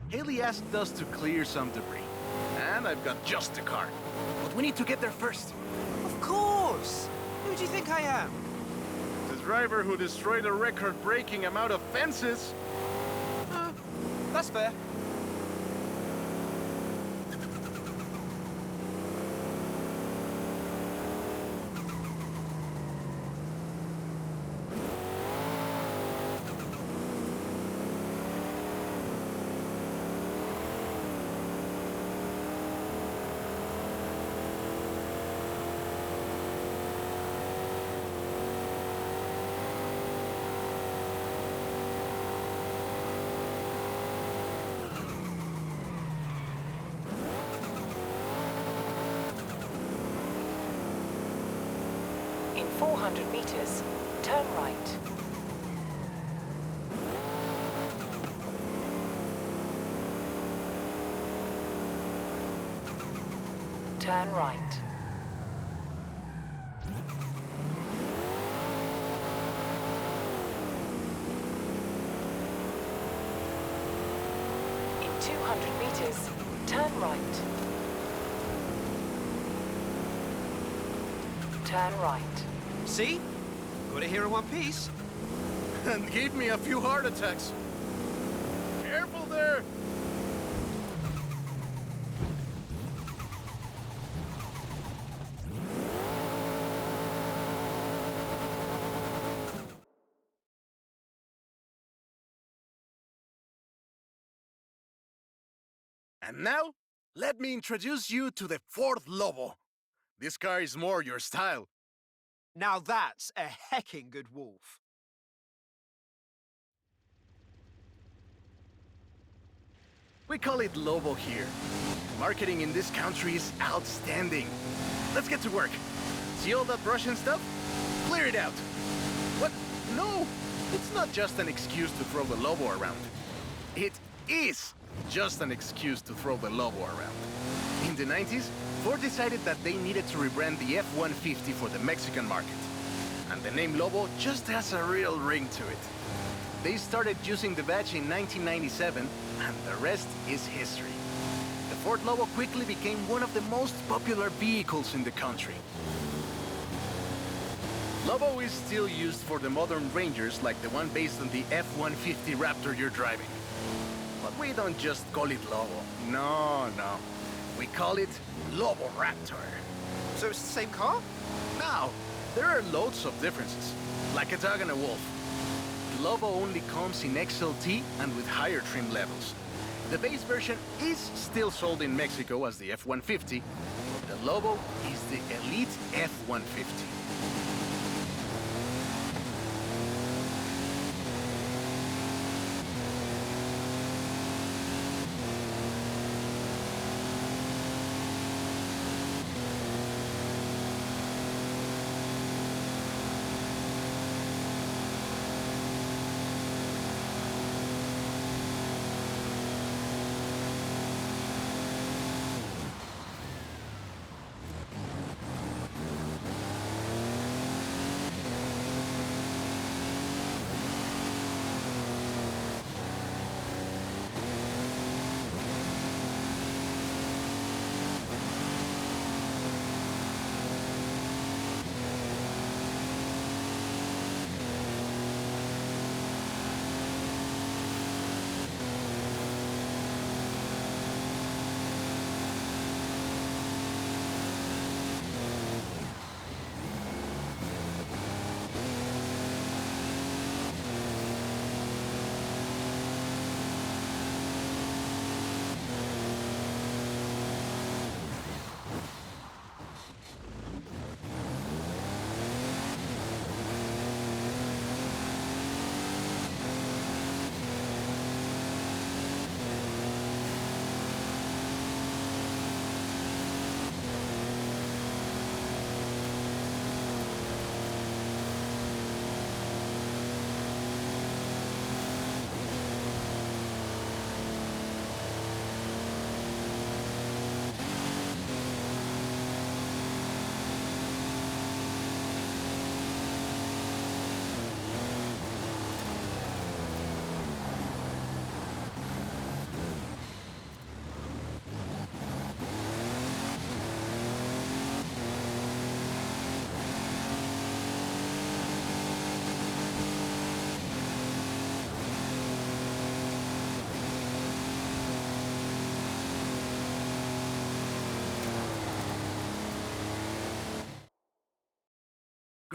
Haley asked us to clear some debris. And I've got just the car. But we need to get there first. Of course! Who do you think I am? The driver who destroyed a record-breaking amount of fences. That's fair. In 400 meters, turn right. Turn right. In 200 meters, turn right. Turn right. See? Got it here in one piece. And gave me a few heart attacks. Careful there! And now, let me introduce you to the Ford Lobo. This car is more your style. Now that's a hecking good wolf. We call it Lobo here. Marketing in this country is outstanding. Let's get to work. See all that brush and stuff? Clear it out. What? No! It's not just an excuse to throw the Lobo around. It is just an excuse to throw the Lobo around. In the 90s, Ford decided that they needed to rebrand the F-150 for the Mexican market. And the name Lobo just has a real ring to it. They started using the badge in 1997, and the rest is history. The Ford Lobo quickly became one of the most popular vehicles in the country. Lobo is still used for the modern Rangers like the one based on the F-150 Raptor you're driving. But we don't just call it Lobo. No. We call it Lobo Raptor. So it's the same car? Now, there are loads of differences, like a dog and a wolf. The Lobo only comes in XLT and with higher trim levels. The base version is still sold in Mexico as the F-150, but the Lobo is the elite F-150.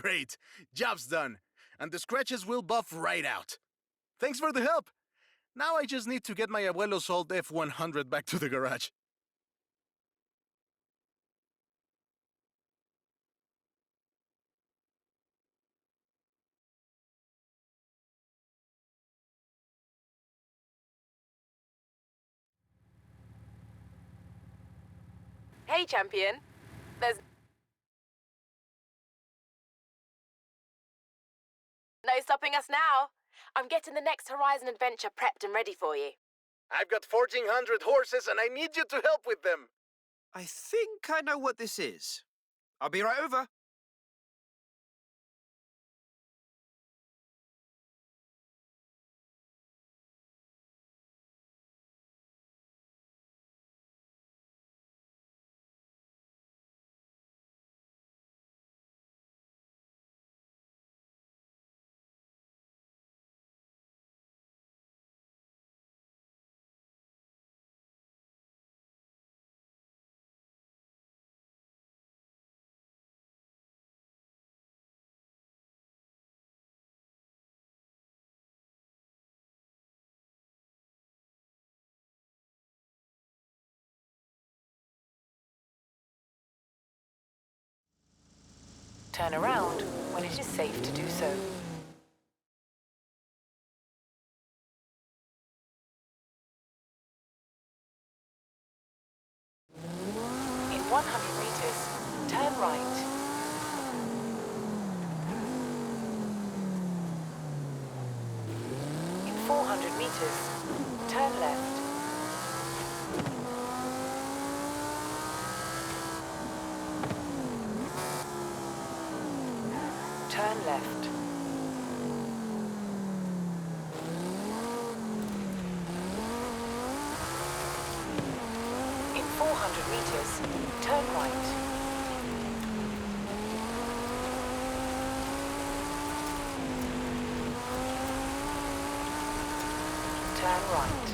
Great. Job's done. And the scratches will buff right out. Thanks for the help. Now I just need to get my abuelo's old F-100 back to the garage. Hey, champion. There's no stopping us now. I'm getting the next Horizon adventure prepped and ready for you. I've got 1,400 horses and I need you to help with them. I think I know what this is. I'll be right over. Turn around when it is safe to do so. In 100 meters, turn right. In 400 meters, turn left. Turn left. In 400 meters, turn right. Turn right.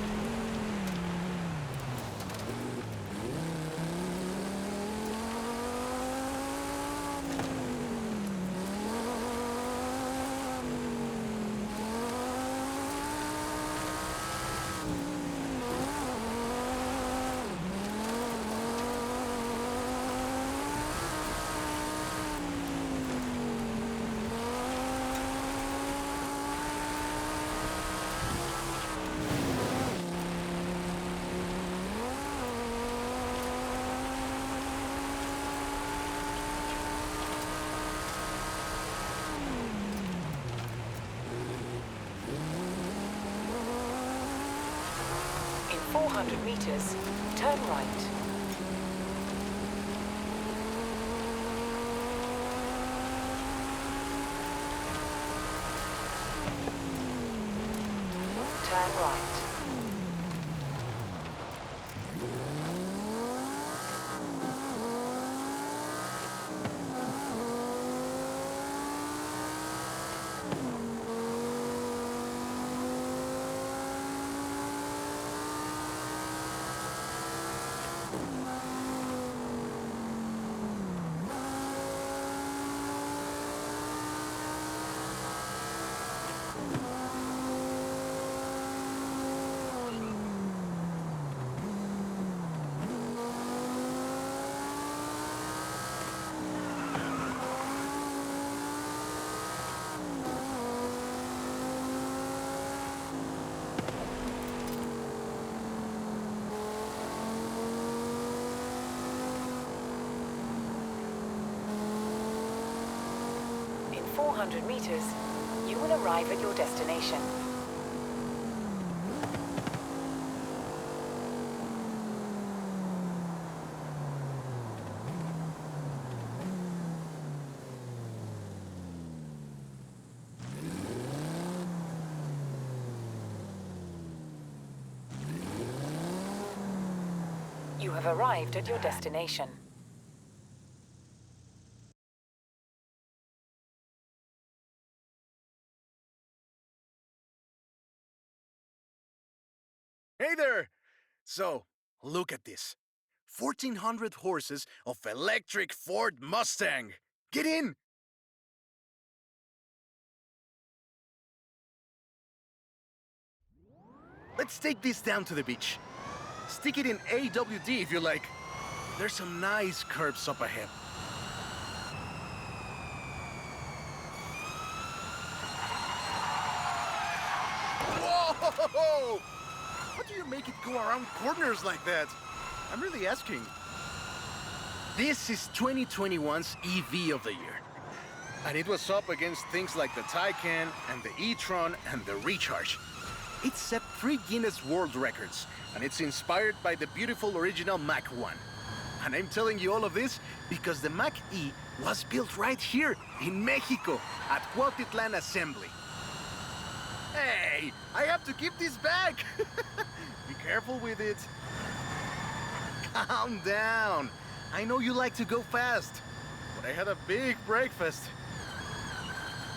In 400 meters, turn right. Turn right. In 400 meters, you will arrive at your destination. You have arrived at your destination. Hey there! So, look at this. 1,400 horses of electric Ford Mustang. Get in! Let's take this down to the beach. Stick it in AWD if you like. There's some nice curves up ahead. Whoa! How do you make it go around corners like that? I'm really asking. This is 2021's EV of the year. And it was up against things like the Taycan and the e-tron and the Recharge. It set 3 Guinness World Records, and it's inspired by the beautiful original Mach 1. And I'm telling you all of this because the Mach E was built right here in Mexico at Cuautitlan Assembly. Hey, I have to keep this back. Be careful with it. Calm down. I know you like to go fast, but I had a big breakfast.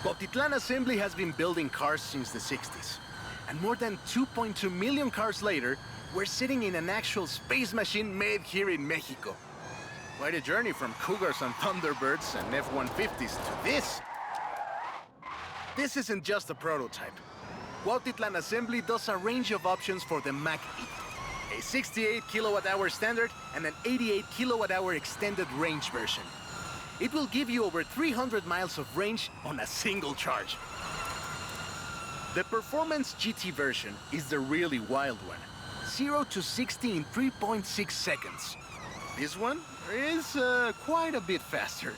Cuautitlan Assembly has been building cars since the 60s. And more than 2.2 million cars later, we're sitting in an actual space machine made here in Mexico. Quite a journey from Cougars and Thunderbirds and F-150s to this. This isn't just a prototype. Cuautitlan Assembly does a range of options for the Mach E. A 68 kilowatt-hour standard and an 88 kilowatt-hour extended range version. It will give you over 300 miles of range on a single charge. The Performance GT version is the really wild one. 0 to 60 in 3.6 seconds. This one is quite a bit faster.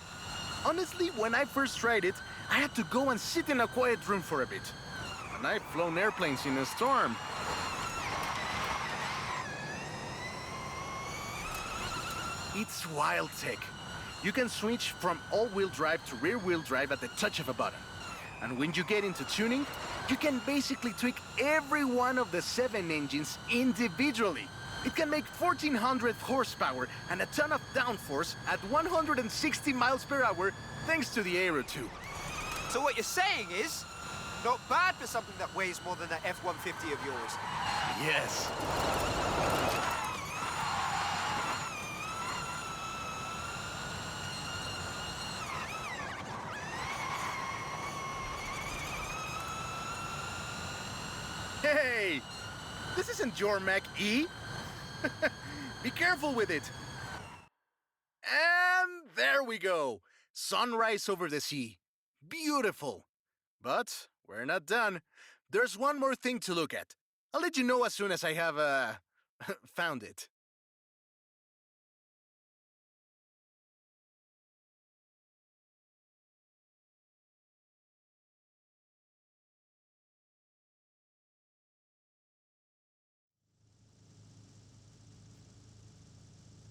Honestly, when I first tried it, I had to go and sit in a quiet room for a bit. And I've flown airplanes in a storm. It's wild tech. You can switch from all-wheel drive to rear-wheel drive at the touch of a button. And when you get into tuning, you can basically tweak every one of the 7 engines individually. It can make 1,400 horsepower and a ton of downforce at 160 miles per hour thanks to the Aero 2. So what you're saying is, not bad for something that weighs more than that F-150 of yours. Yes. Hey! This isn't your Mach E! Be careful with it! And there we go! Sunrise over the sea. Beautiful! But we're not done. There's one more thing to look at. I'll let you know as soon as I have, found it.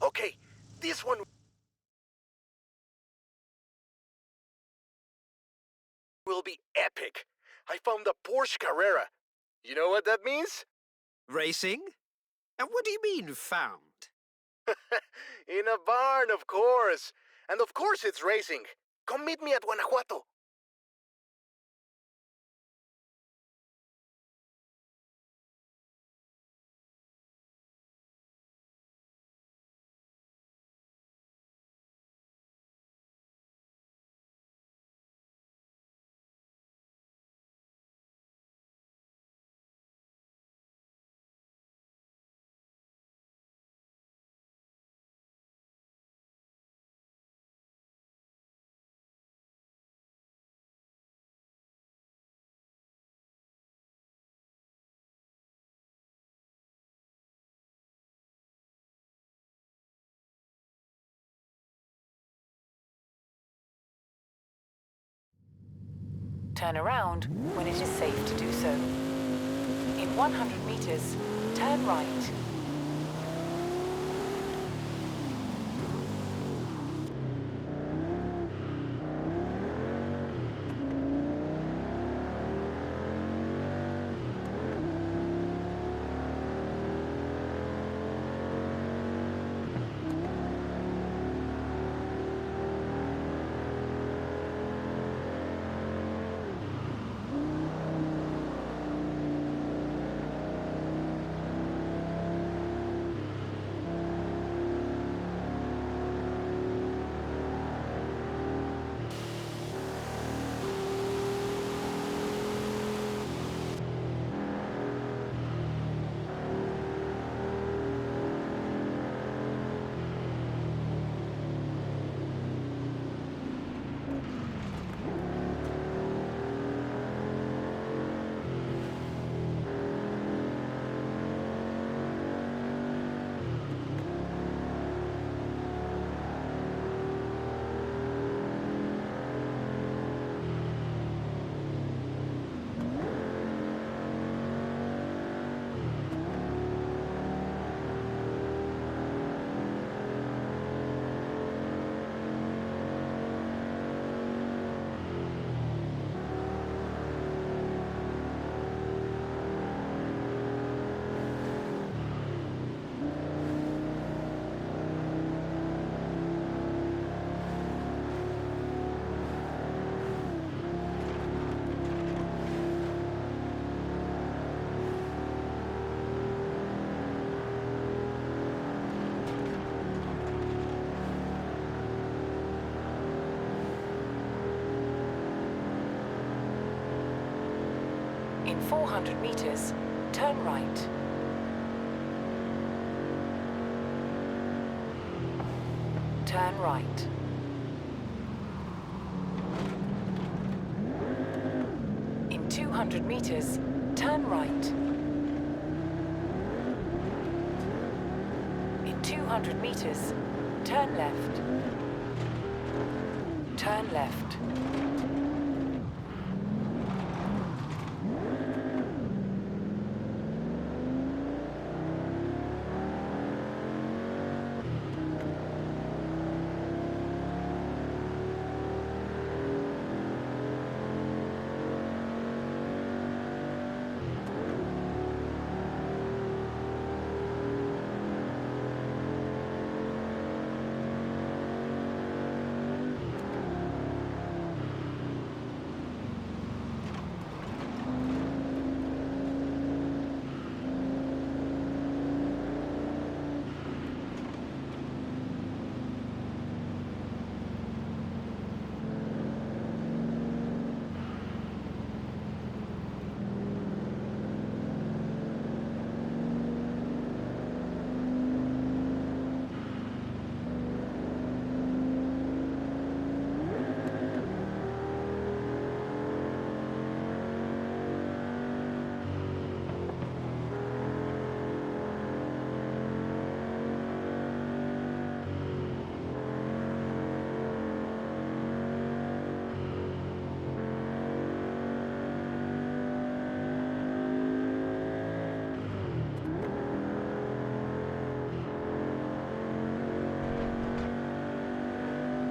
Okay, this one will be epic. I found a Porsche Carrera. You know what that means? Racing? And what do you mean, found? In a barn, of course. And of course it's racing. Come meet me at Guanajuato. Turn around when it is safe to do so. In 100 meters, turn right. 400 meters, turn right. Turn right. In 200 meters, turn right. In 200 meters, turn left. Turn left.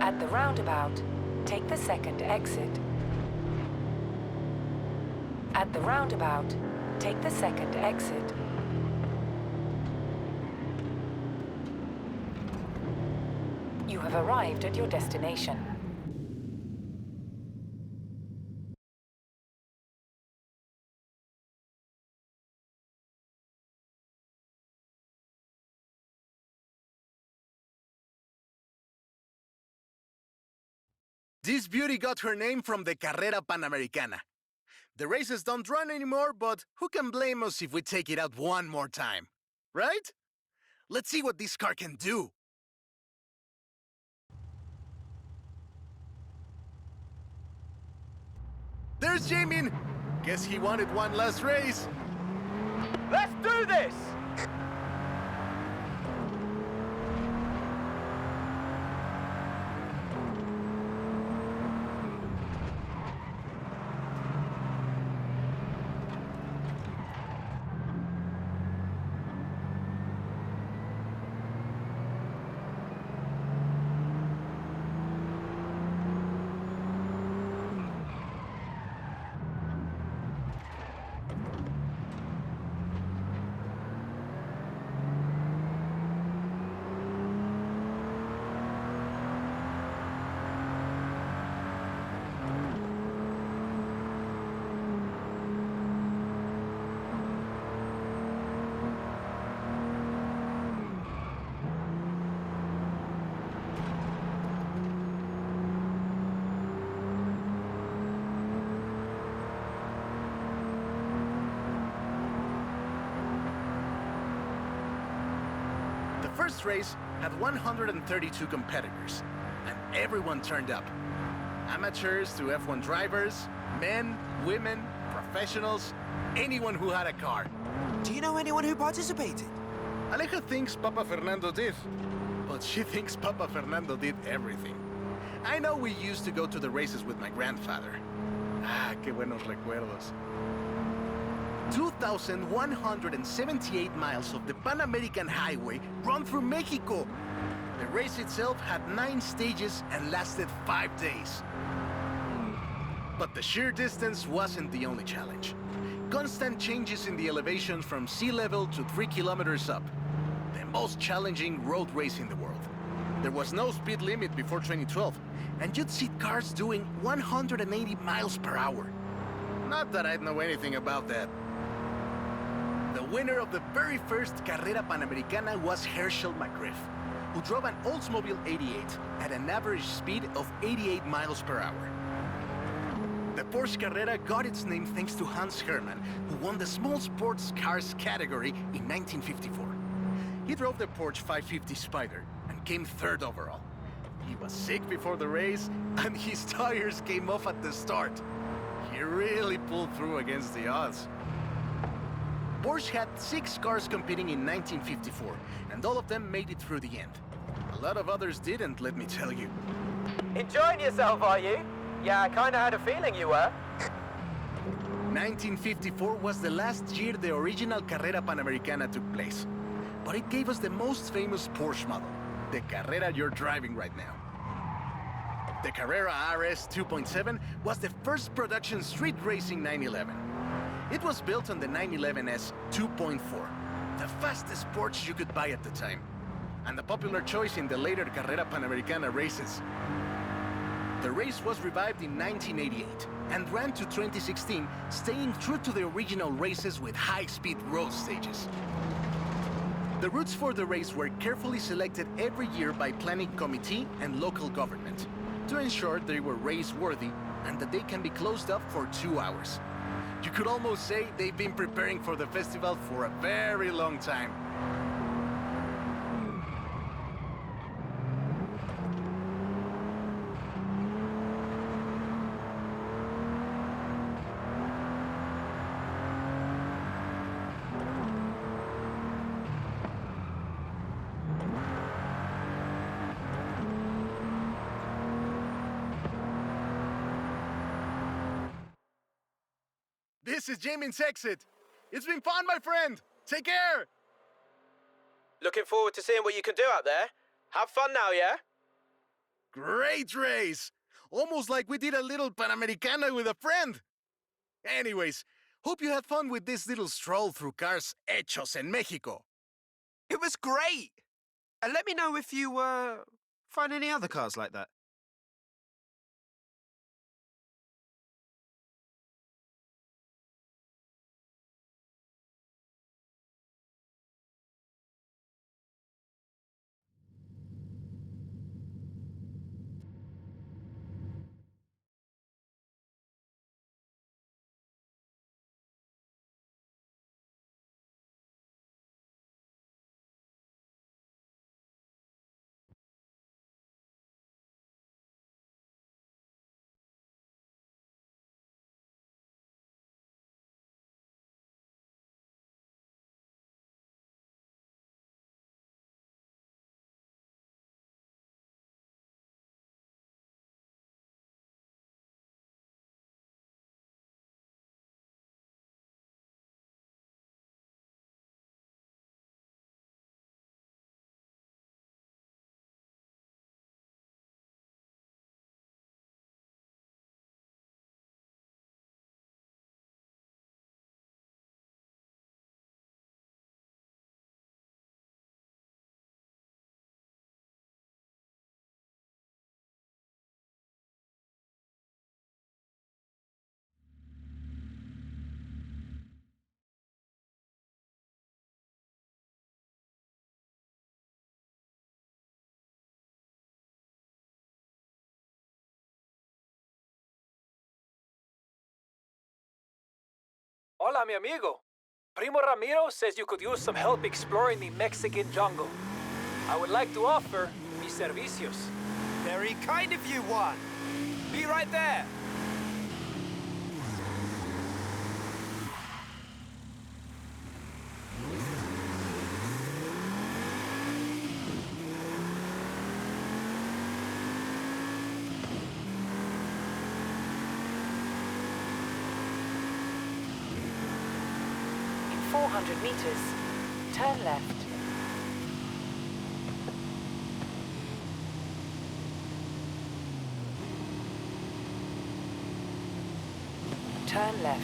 At the roundabout, take the second exit. At the roundabout, take the second exit. You have arrived at your destination. This beauty got her name from the Carrera Panamericana. The races don't run anymore, but who can blame us if we take it out one more time? Right? Let's see what this car can do. There's Jamin! Guess he wanted one last race. Let's do this! The first race had 132 competitors, and everyone turned up. Amateurs to F1 drivers, men, women, professionals, anyone who had a car. Do you know anyone who participated? Aleja thinks Papa Fernando did, but she thinks Papa Fernando did everything. I know we used to go to the races with my grandfather. Ah, qué buenos recuerdos. 2,178 miles of the Pan American Highway run through Mexico. The race itself had 9 stages and lasted 5 days. But the sheer distance wasn't the only challenge. Constant changes in the elevation from sea level to 3 kilometers up. The most challenging road race in the world. There was no speed limit before 2012, and you'd see cars doing 180 miles per hour. Not that I'd know anything about that. The winner of the very first Carrera Panamericana was Herschel McGriff, who drove an Oldsmobile 88 at an average speed of 88 miles per hour. The Porsche Carrera got its name thanks to Hans Hermann, who won the small sports cars category in 1954. He drove the Porsche 550 Spider and came third overall. He was sick before the race, and his tires came off at the start. He really pulled through against the odds. Porsche had 6 cars competing in 1954, and all of them made it through the end. A lot of others didn't, let me tell you. Enjoying yourself, are you? Yeah, I kinda had a feeling you were. 1954 was the last year the original Carrera Panamericana took place. But it gave us the most famous Porsche model, the Carrera you're driving right now. The Carrera RS 2.7 was the first production street racing 911. It was built on the 911S 2.4, the fastest Porsche you could buy at the time, and a popular choice in the later Carrera Panamericana races. The race was revived in 1988 and ran to 2016, staying true to the original races with high-speed road stages. The routes for the race were carefully selected every year by planning committee and local government to ensure they were race-worthy and that they can be closed up for 2 hours. You could almost say they've been preparing for the festival for a very long time. This is Jamin's exit. It's been fun, my friend. Take care. Looking forward to seeing what you can do out there. Have fun now, yeah? Great race. Almost like we did a little Panamericana with a friend. Anyways, hope you had fun with this little stroll through cars hechos en Mexico. It was great! And let me know if you, find any other cars like that. Hola, mi amigo. Primo Ramiro says you could use some help exploring the Mexican jungle. I would like to offer mis servicios. Very kind of you, Juan. Be right there. In 400 meters, turn left. Turn left.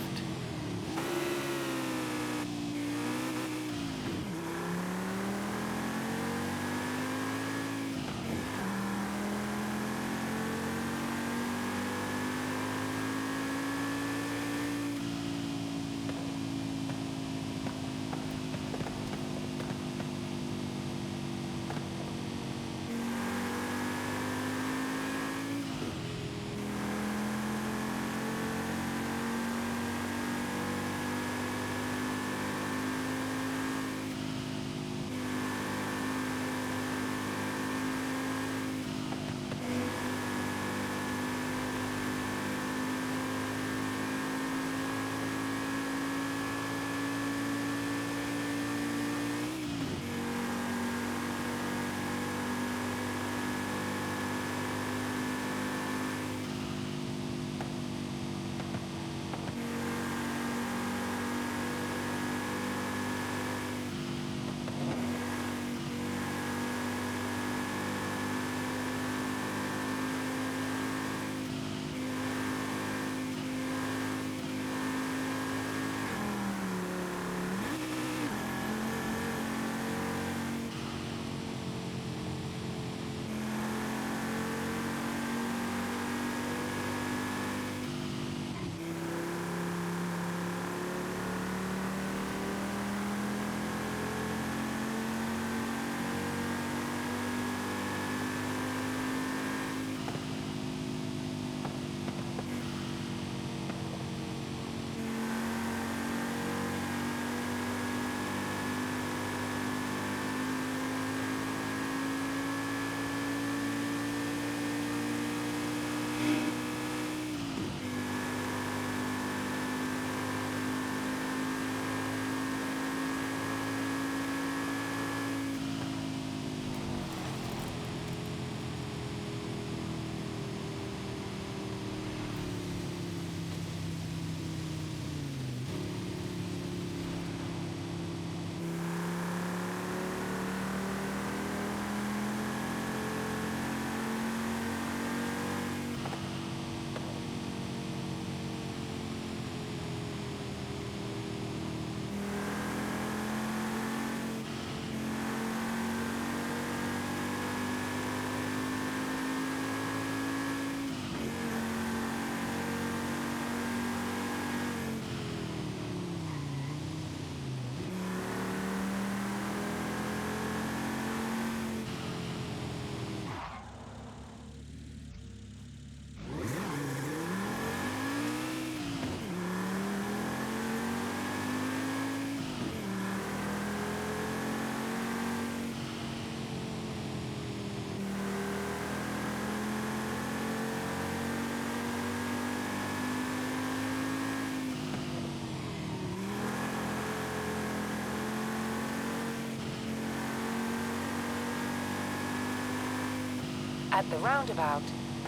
At the roundabout,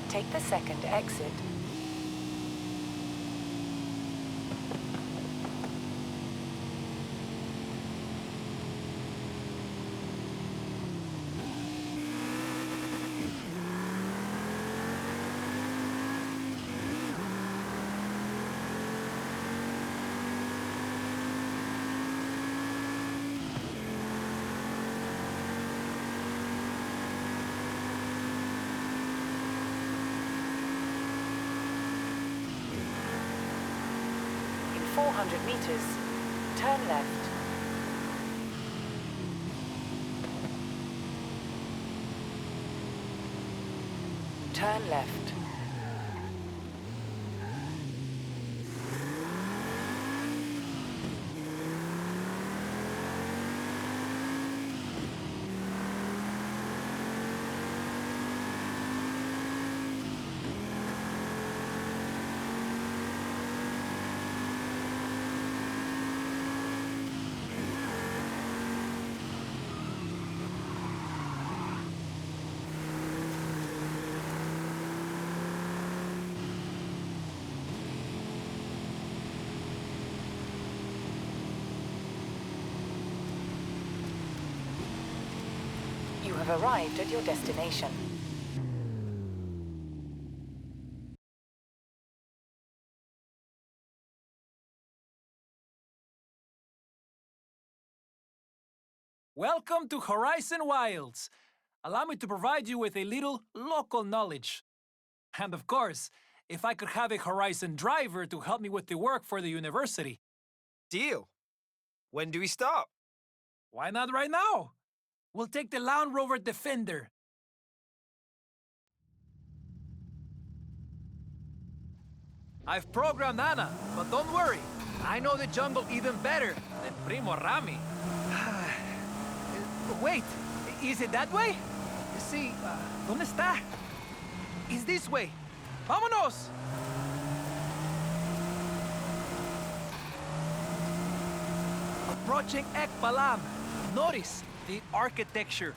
take the second exit. In 400 meters, turn left. Turn left. You have arrived at your destination. Welcome to Horizon Wilds. Allow me to provide you with a little local knowledge. And of course, if I could have a Horizon driver to help me with the work for the university. Deal. When do we start? Why not right now? We'll take the Land Rover Defender. I've programmed Anna, but don't worry. I know the jungle even better than Primo Rami. Wait, is it that way? Sí, ¿dónde está? It's this way. ¡Vámonos! Approaching Ekbalam. Notice the architecture.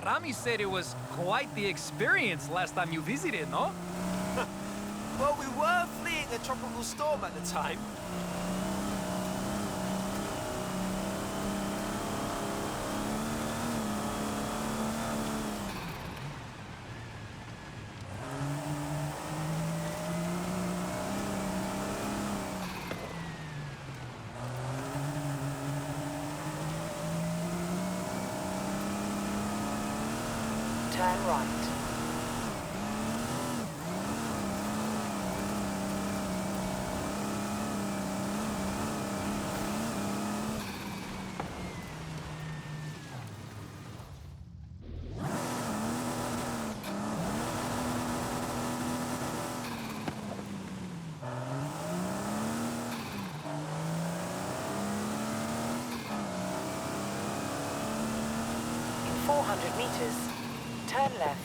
Rami said it was quite the experience last time you visited, no? Well, we were fleeing a tropical storm at the time. Turn right. In 400 meters, turn left.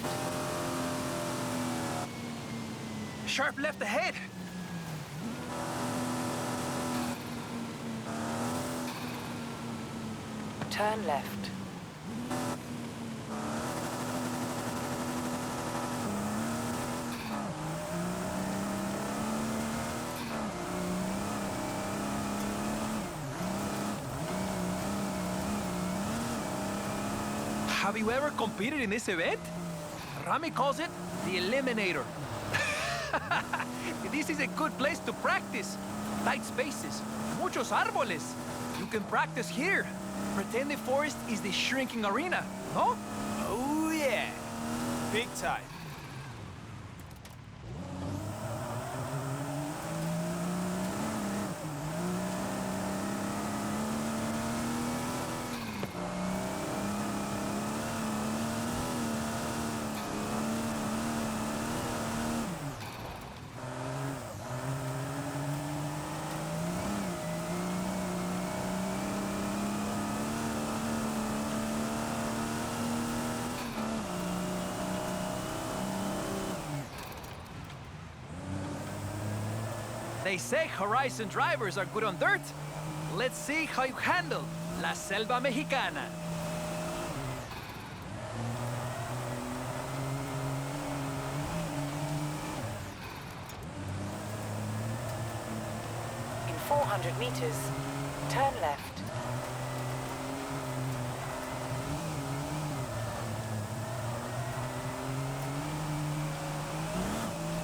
Sharp left ahead. Turn left. Have you ever competed in this event? Rami calls it the Eliminator. This is a good place to practice. Tight spaces, muchos árboles. You can practice here. Pretend the forest is the shrinking arena, no? Oh, yeah. Big time. They say Horizon drivers are good on dirt. Let's see how you handle La Selva Mexicana. 400 meters, turn left.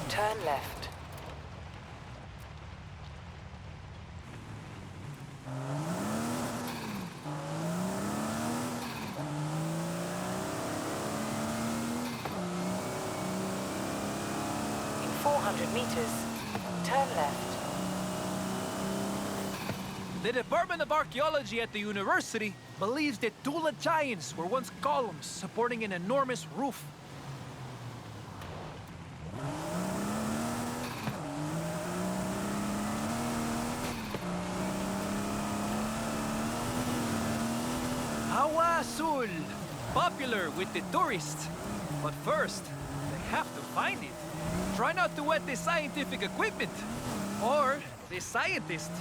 Turn left. In 400 meters, turn left. The Department of Archaeology at the university believes that Tula giants were once columns supporting an enormous roof. Agua Azul, popular with the tourists. But first, they have to find it. Try not to wet the scientific equipment, or the scientist.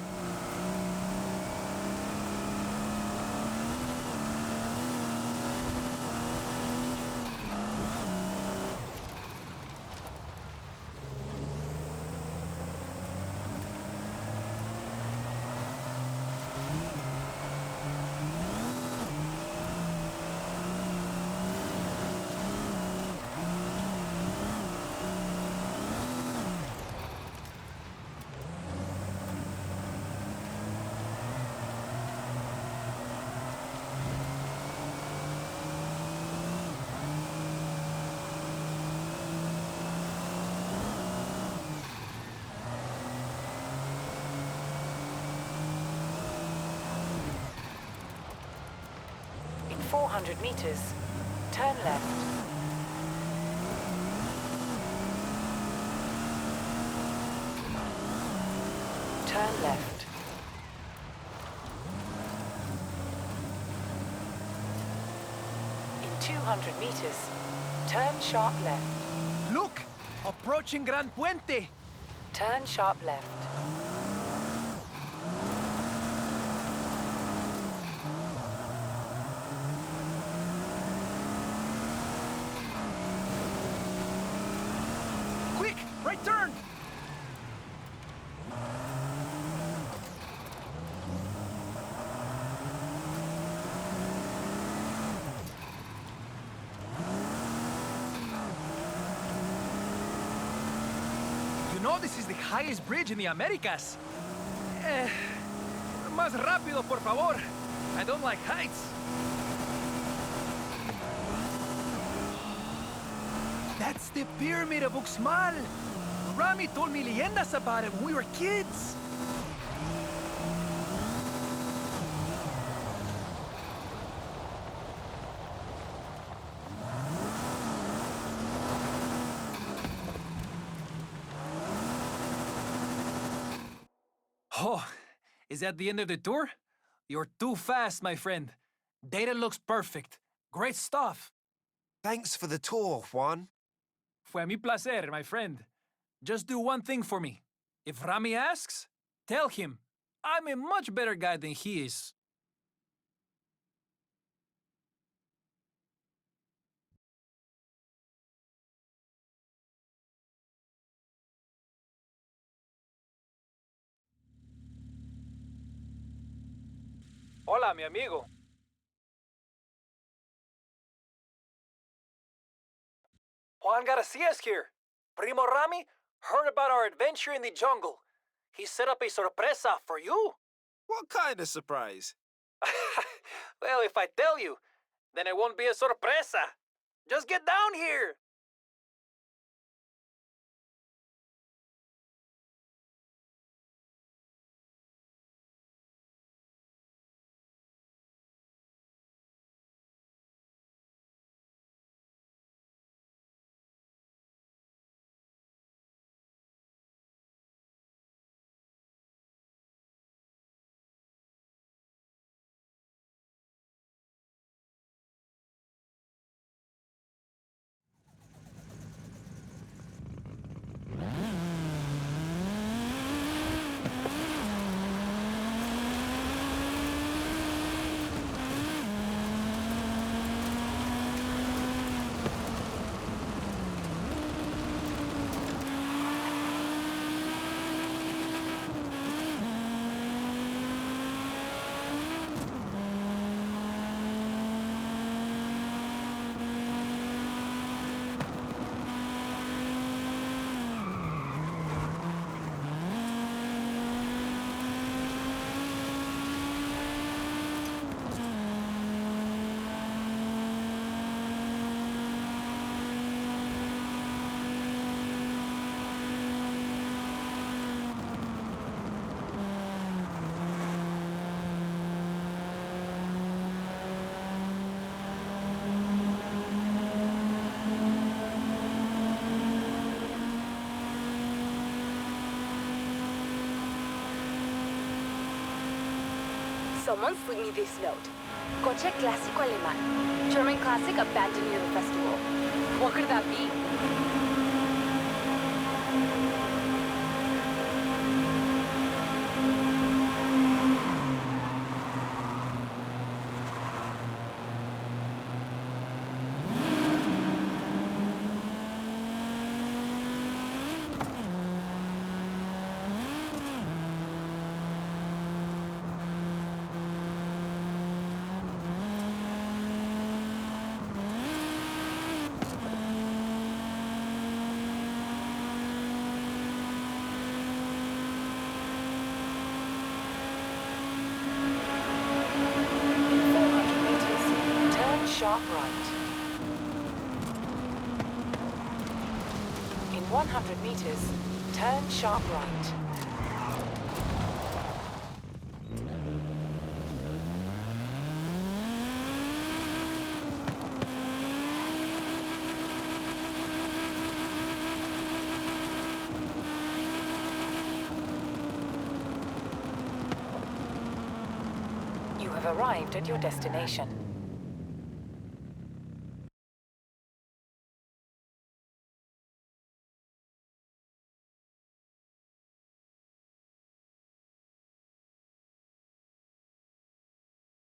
In 400 meters, turn left. Turn left. In 200 meters, turn sharp left. Look! Approaching Gran Puente! Turn sharp left. Quick! Right turn! You know this is the highest bridge in the Americas. Más rápido, por favor. I don't like heights. That's the pyramid of Uxmal. Rami told me leyendas about it when we were kids. Oh, is that the end of the tour? You're too fast, my friend. Data looks perfect. Great stuff. Thanks for the tour, Juan. Fue mi placer, my friend. Just do one thing for me. If Rami asks, tell him I'm a much better guy than he is. Hola, mi amigo. Juan Garcia's here. Primo Rami heard about our adventure in the jungle. He set up a sorpresa for you. What kind of surprise? Well, if I tell you, then it won't be a sorpresa. Just get down here. Someone slip me this note. Coche clásico alemán. German classic abandoned near the festival. What could that be? Sharp right. In 100 meters, turn sharp right. You have arrived at your destination.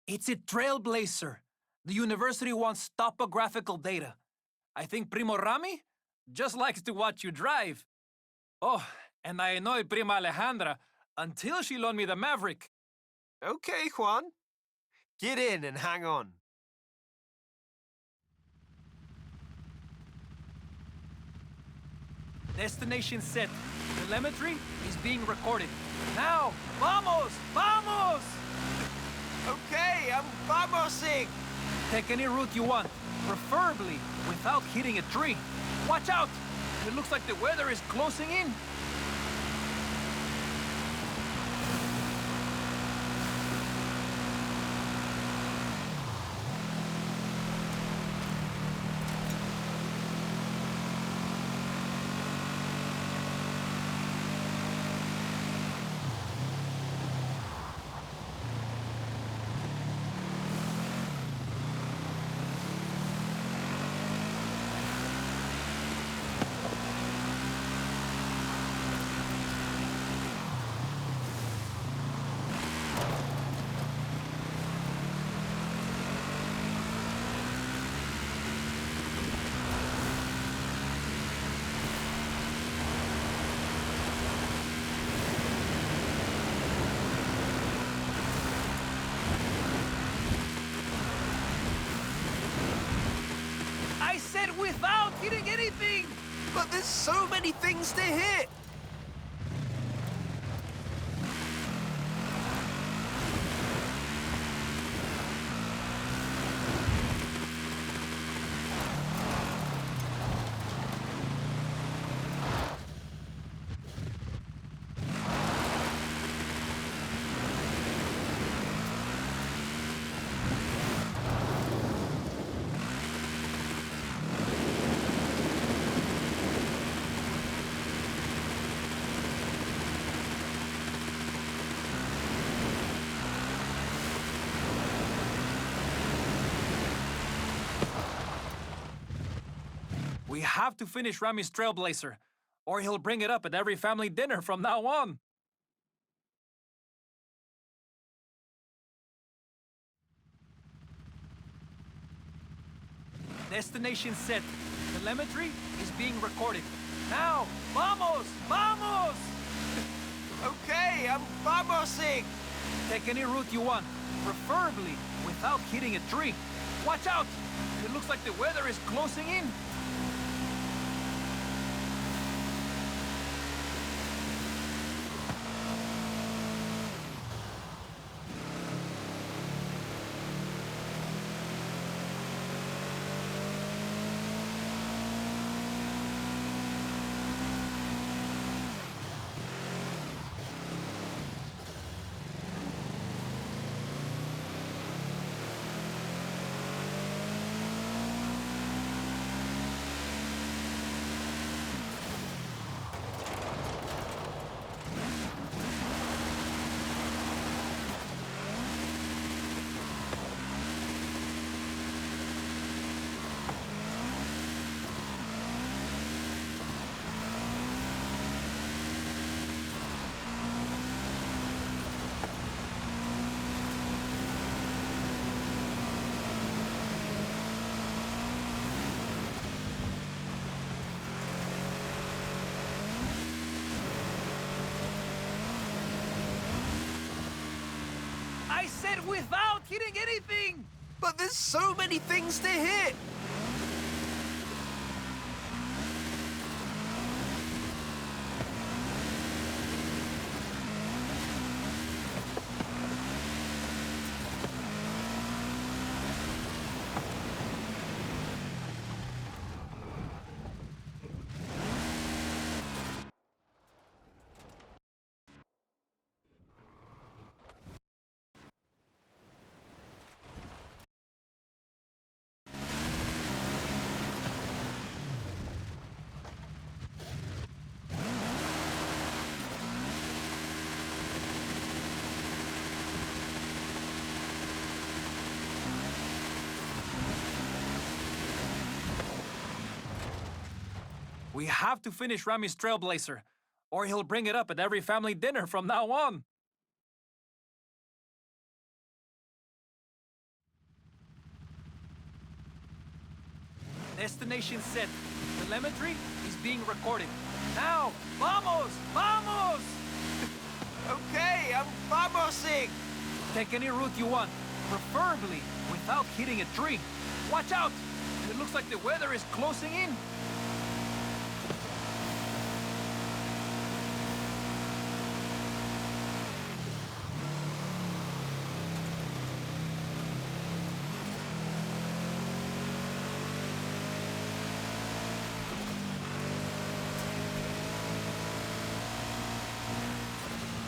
It's a trailblazer. The university wants topographical data. I think Primo Rami just likes to watch you drive. Oh, and I annoyed Prima Alejandra until she loaned me the Maverick. Okay, Juan. Get in and hang on. Destination set. Telemetry is being recorded. Now, vamos! Vamos! Okay, I'm vamosing! Take any route you want, preferably without hitting a tree. Watch out! It looks like the weather is closing in. I said without hitting anything! But there's so many things to hit! We have to finish Rami's trailblazer, or he'll bring it up at every family dinner from now on. Destination set. Telemetry is being recorded. Now, vamos! Vamos! Okay, I'm vamosing! Take any route you want, preferably without hitting a tree. Watch out! It looks like the weather is closing in. I said without hitting anything! But there's so many things to hit! We have to finish Rami's Trailblazer, or he'll bring it up at every family dinner from now on. Destination set. Telemetry is being recorded. Now, vamos! Vamos! Okay, I'm vamosing! Take any route you want, preferably without hitting a tree. Watch out! It looks like the weather is closing in.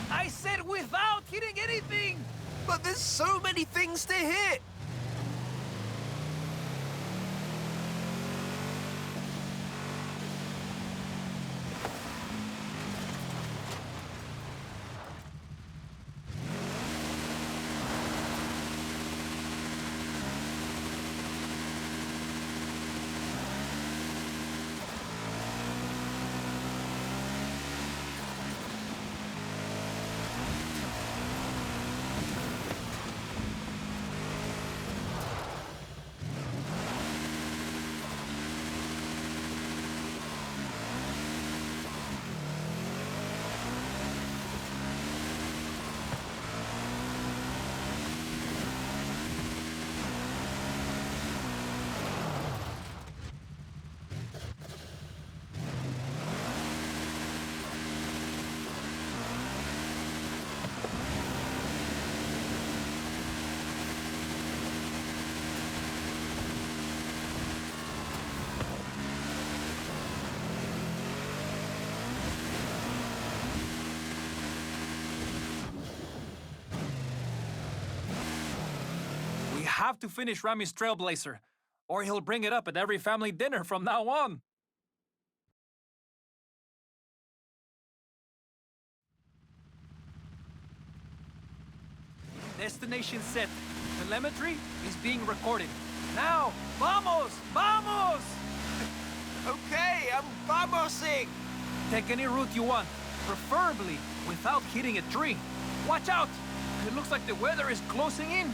I said without hitting anything! But there's so many things to hit! We have to finish Rami's Trailblazer, or he'll bring it up at every family dinner from now on. Destination set. Telemetry is being recorded. Now, vamos! Vamos! Okay, I'm vamosing! Take any route you want, preferably without hitting a tree. Watch out! It looks like the weather is closing in.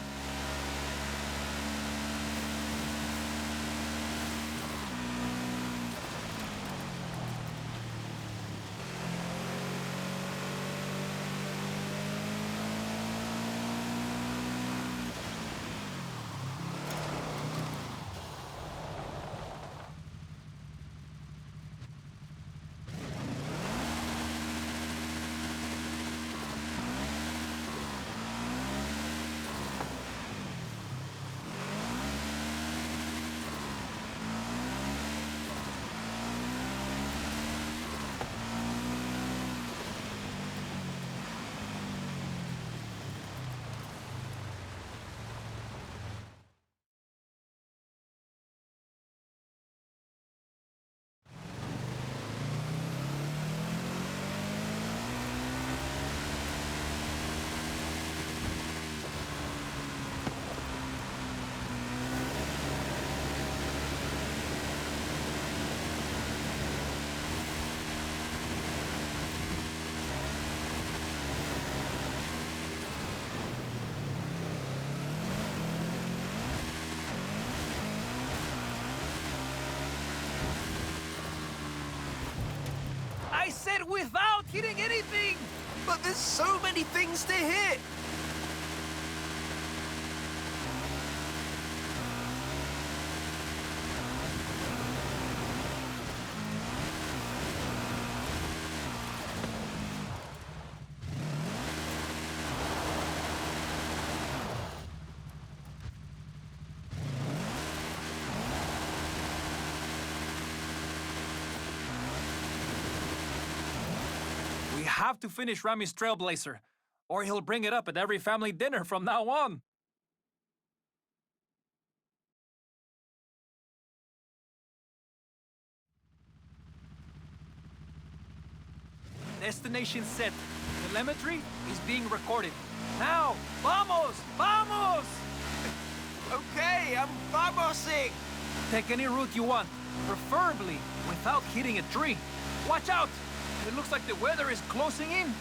I said without hitting anything! But there's so many things to hit! We have to finish Rami's Trailblazer, or he'll bring it up at every family dinner from now on. Destination set. Telemetry is being recorded. Now, vamos! Vamos! Okay, I'm vamosing! Take any route you want, preferably without hitting a tree. Watch out! It looks like the weather is closing in.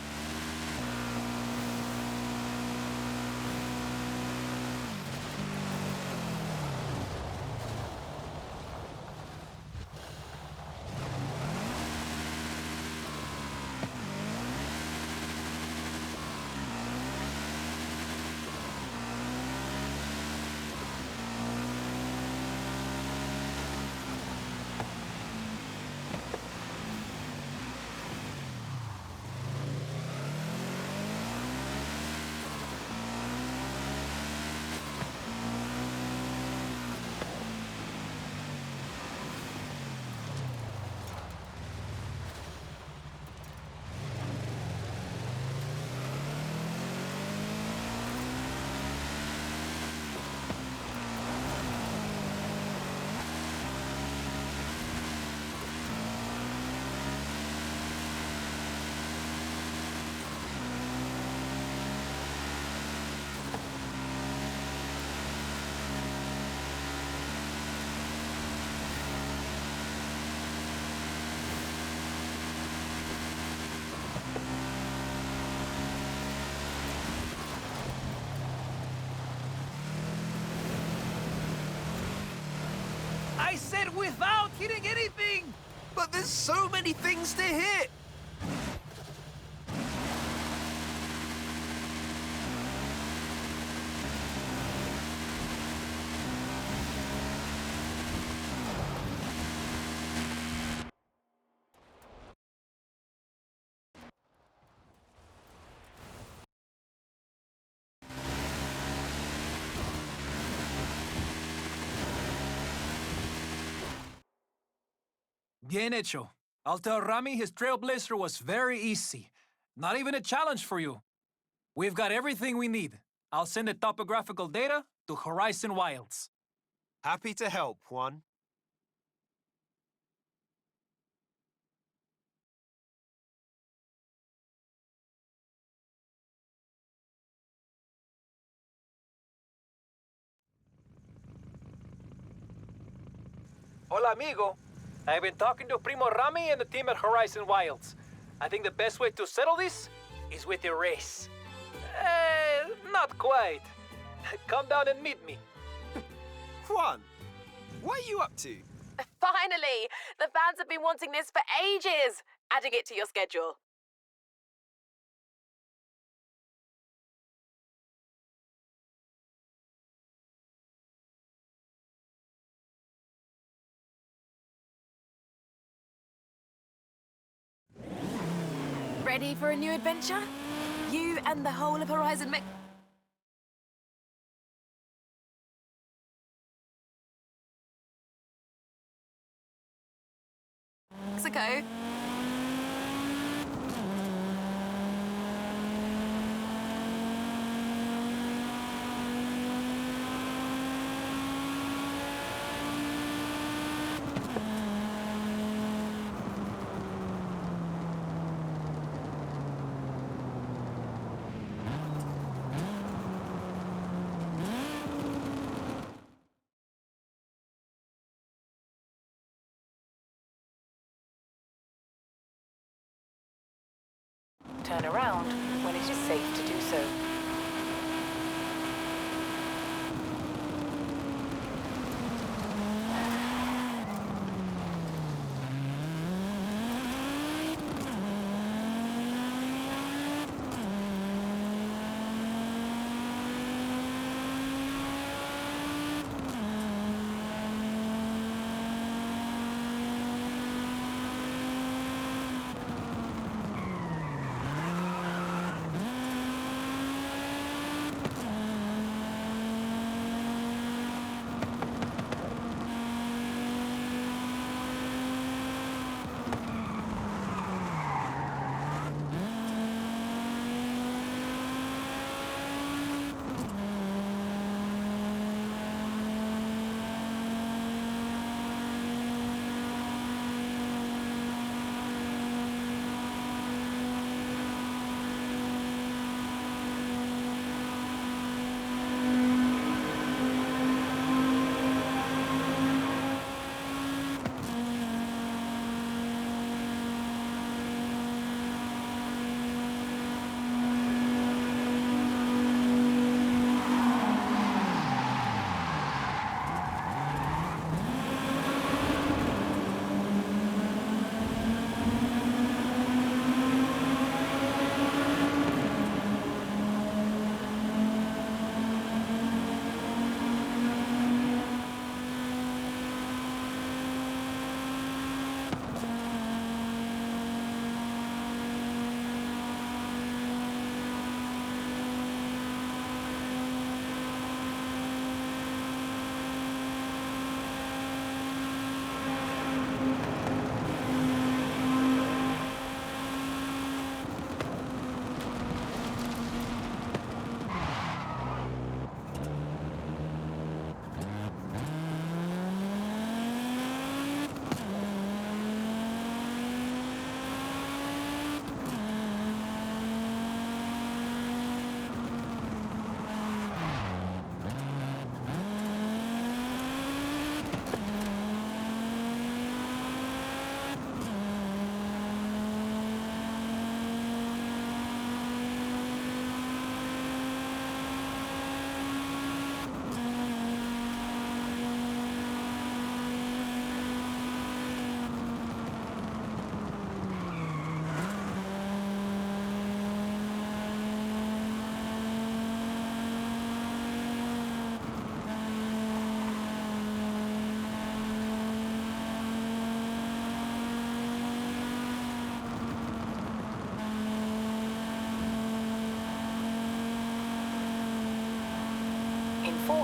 I said without hitting anything! But there's so many things to hit! Bien hecho. I'll tell Rami his Trailblazer was very easy. Not even a challenge for you. We've got everything we need. I'll send the topographical data to Horizon Wilds. Happy to help, Juan. Hola, amigo. I've been talking to Primo Rami and the team at Horizon Wilds. I think the best way to settle this is with a race. Not quite. Come down and meet me. Juan, what are you up to? Finally! The fans have been wanting this for ages. Adding it to your schedule. Ready for a new adventure? You and the whole of Horizon Mexico? Turn around when it is safe to do so.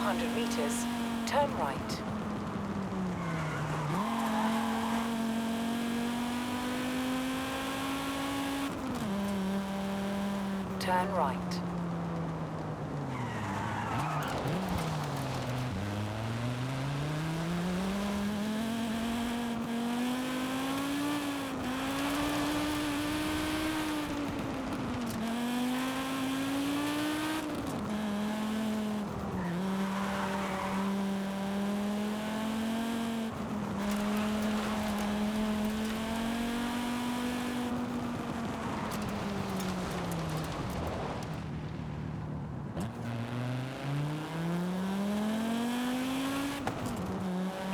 400 meters, turn right. Turn right.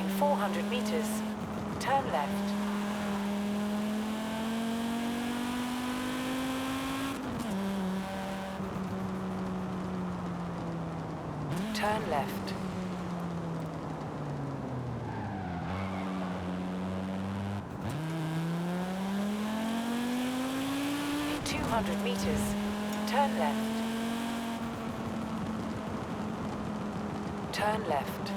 In 400 meters, turn left. Turn left. In 200 meters, turn left. Turn left.